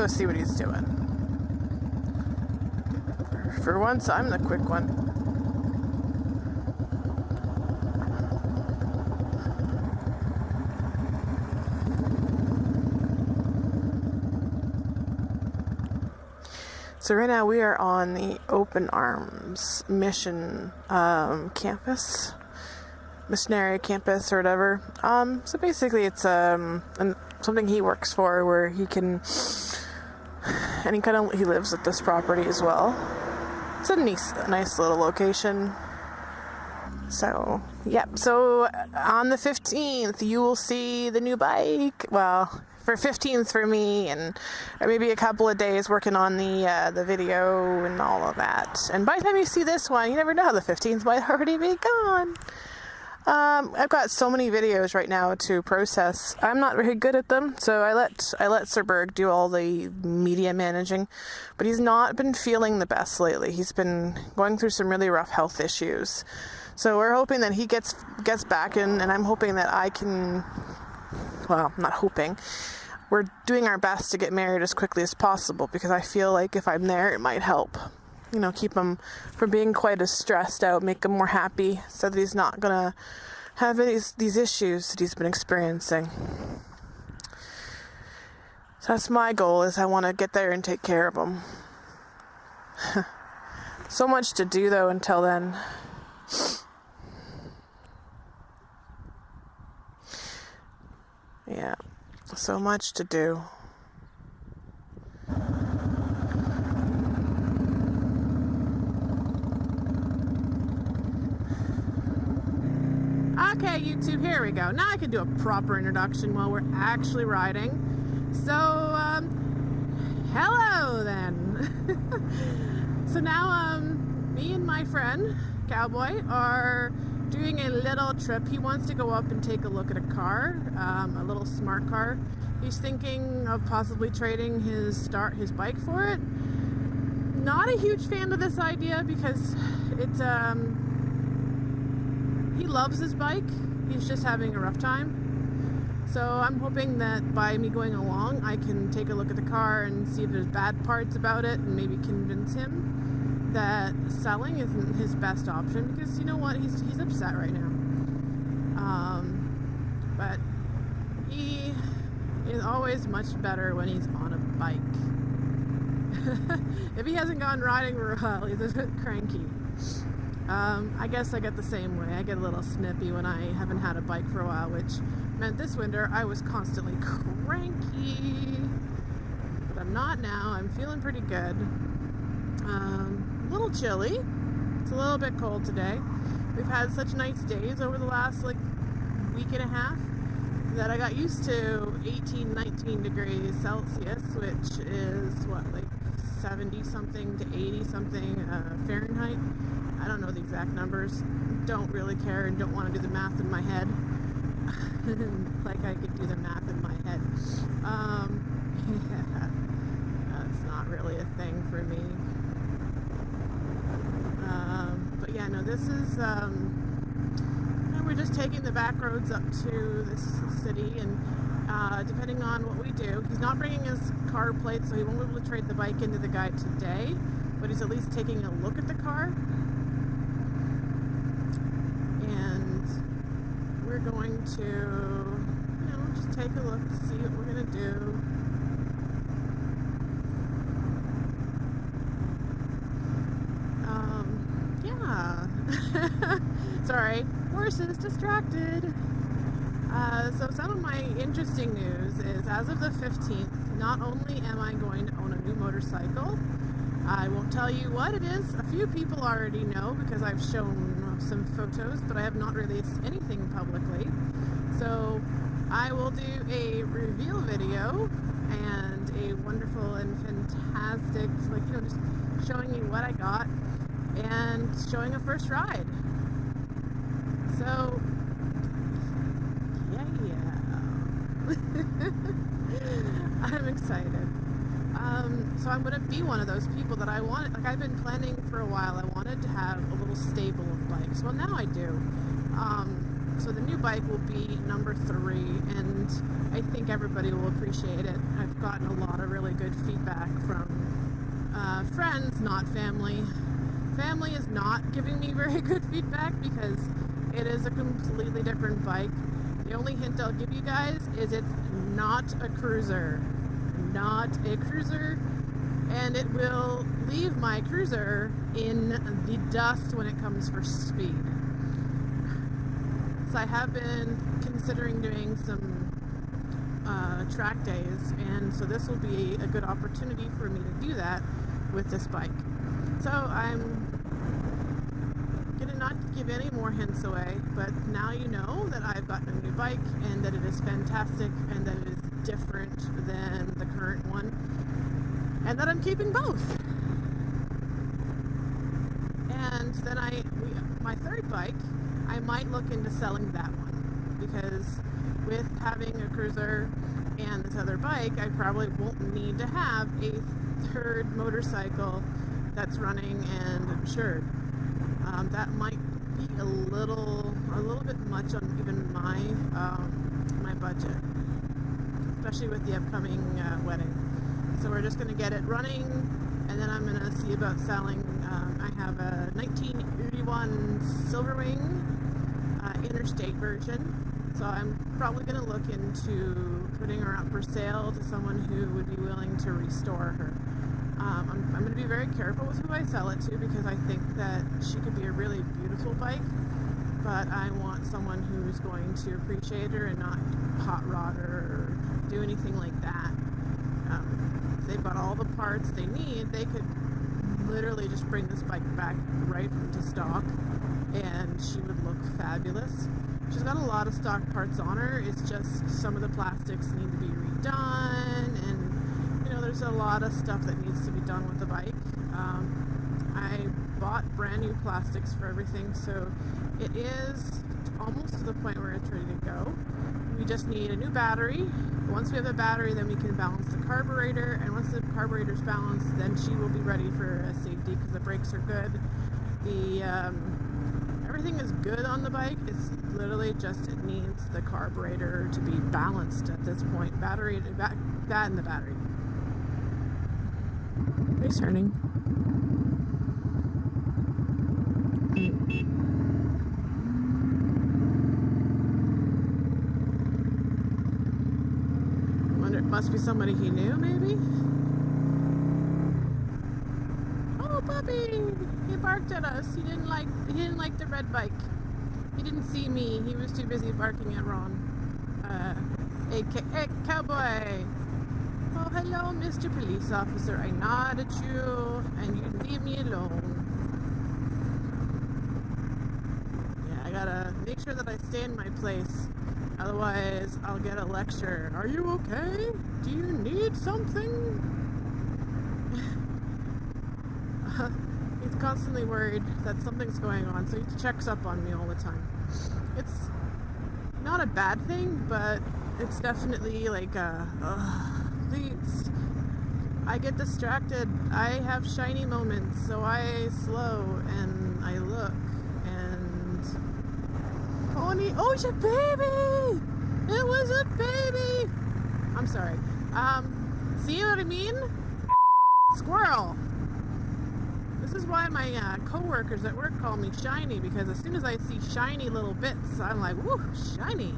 go see what he's doing. For once, I'm the quick one. So right now we are on the Open Arms Mission campus, missionary campus or whatever. So basically it's something he works for, where he can, and he lives at this property as well. It's a nice little location. So yep. So on the 15th you will see the new bike. Well, for 15th for me, and maybe a couple of days working on the video and all of that. And by the time you see this one, you never know, the 15th might already be gone. I've got so many videos right now to process. I'm not very good at them, so I let Sir Burg do all the media managing, but he's not been feeling the best lately. He's been going through some really rough health issues. So we're hoping that he gets back in, and I'm hoping that I can, well, not hoping, we're doing our best to get married as quickly as possible, because I feel like if I'm there, it might help. You know, keep him from being quite as stressed out, make him more happy, so that he's not gonna have these issues that he's been experiencing. So that's my goal, is I want to get there and take care of him. So much to do though until then. Yeah, so much to do. Okay, YouTube, here we go. Now I can do a proper introduction while we're actually riding. So, hello then. So now, me and my friend, Cowboy, are doing a little trip. He wants to go up and take a look at a car, a little smart car. He's thinking of possibly trading his bike for it. Not a huge fan of this idea, because it's, he loves his bike. He's just having a rough time. So I'm hoping that by me going along, I can take a look at the car and see if there's bad parts about it, and maybe convince him that selling isn't his best option, because you know what, he's upset right now. But he is always much better when he's on a bike. If he hasn't gone riding for a while, he's a bit cranky. I guess I get the same way. I get a little snippy when I haven't had a bike for a while, which meant this winter I was constantly cranky. But I'm not now. I'm feeling pretty good. A little chilly. It's a little bit cold today. We've had such nice days over the last week and a half that I got used to 18-19 degrees Celsius, which is what, 70 something to 80 something Fahrenheit. I don't know the exact numbers. Don't really care and don't want to do the math in my head. Like I could do the math in my head. Yeah, that's not really a thing for me. But yeah, no, this is, we're just taking the back roads up to this city, and depending on what we do, he's not bringing his car plate, so he won't be able to trade the bike into the guy today, but he's at least taking a look at the car. And we're going to, just take a look to see what we're going to do. Yeah. Sorry, horses distracted. So some of my interesting news is, as of the 15th, not only am I going to own a new motorcycle, I won't tell you what it is. A few people already know because I've shown some photos, but I have not released anything publicly. So I will do a reveal video and a wonderful and fantastic, just showing you what I got and showing a first ride. So I'm excited. So I'm going to be one of those people that I want, I've been planning for a while. I wanted to have a little stable of bikes. Well, now I do. So the new bike will be number 3, and I think everybody will appreciate it. I've gotten a lot of really good feedback from friends, not family. Family is not giving me very good feedback because it is a completely different bike. The only hint I'll give you guys is it's not a cruiser. Not a cruiser, and it will leave my cruiser in the dust when it comes for speed. So I have been considering doing some track days, and so this will be a good opportunity for me to do that with this bike. So I'm gonna not give any more hints away, but now you know that I've gotten a new bike and that it is fantastic and that it is different than the current one, and that I'm keeping both. And then my third bike, I might look into selling that one, because with having a cruiser and this other bike, I probably won't need to have a third motorcycle that's running and insured. That might be a little bit much on even my budget, especially with the upcoming wedding. So we're just going to get it running, and then I'm going to see about selling. I have a 1981 Silverwing interstate version, so I'm probably going to look into putting her up for sale to someone who would be willing to restore her. I'm going to be very careful with who I sell it to, because I think that she could be a really beautiful bike, but I want someone who's going to appreciate her and not hot rod her or do anything like that. If they've got all the parts they need, they could literally just bring this bike back right into stock and she would look fabulous. She's got a lot of stock parts on her. It's just some of the plastics need to be redone, and there's a lot of stuff that needs to be done with the bike. I bought brand new plastics for everything, so it is almost to the point where it's ready to go. We just need a new battery. Once we have a battery, then we can balance the carburetor, and once the carburetor's balanced, then she will be ready for safety, because the brakes are good. Everything is good on the bike. It's literally just it needs the carburetor to be balanced at this point. That and the battery. Face turning. Wonder, it must be somebody he knew, maybe? Oh, puppy! He barked at us. He didn't like the red bike. He didn't see me. He was too busy barking at Ron. Hey, cowboy! Oh, hello, Mr. Police Officer. I nod at you, and you leave me alone. Yeah, I gotta make sure that I stay in my place. Otherwise, I'll get a lecture. Are you okay? Do you need something? He's constantly worried that something's going on, so he checks up on me all the time. It's not a bad thing, but it's definitely like please. I get distracted. I have shiny moments, so I slow and I look and oh, it's a baby! It was a baby! I'm sorry. See what I mean? Squirrel! This is why my co-workers at work call me shiny, because as soon as I see shiny little bits, I'm like, woo, shiny.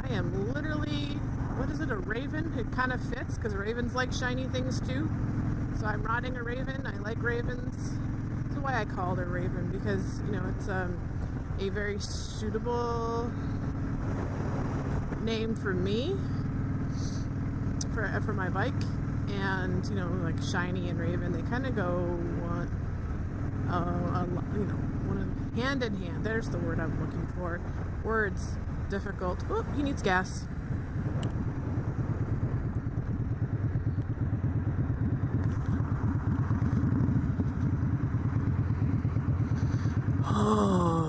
I am literally, what is it, a raven? It kind of fits, because ravens like shiny things too. So I'm riding a raven. I like ravens. That's why I called her Raven, because, it's a very suitable name for me, for my bike. And, like shiny and raven, they kind of go, hand in hand. There's the word I'm looking for. Words, difficult. Oh, he needs gas. Oh.